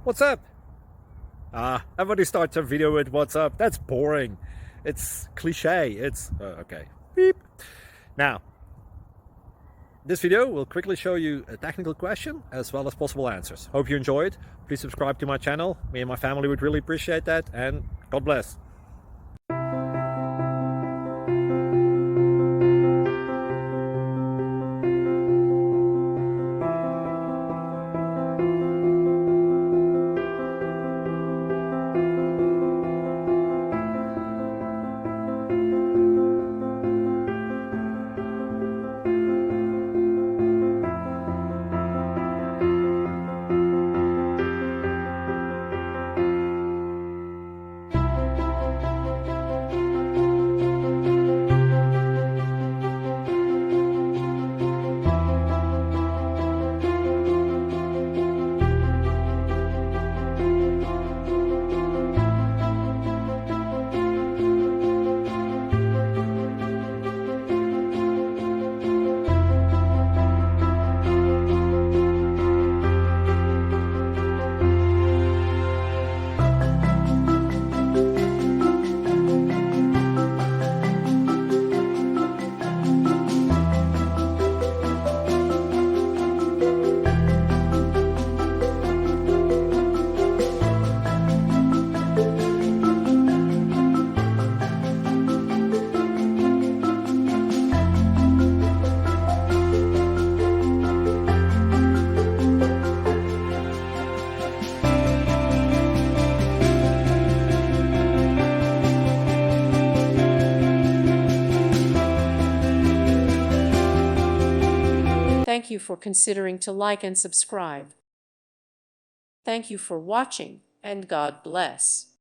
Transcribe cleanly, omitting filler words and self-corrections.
What's up? Everybody starts a video with what's up. That's boring. It's cliche. It's okay. Beep. Now, this video will quickly show you a technical question as well as possible answers. Hope you enjoyed. Please subscribe to my channel. Me and my family would really appreciate that, and God bless. Thank you for considering to like and subscribe. Thank you for watching, and God bless.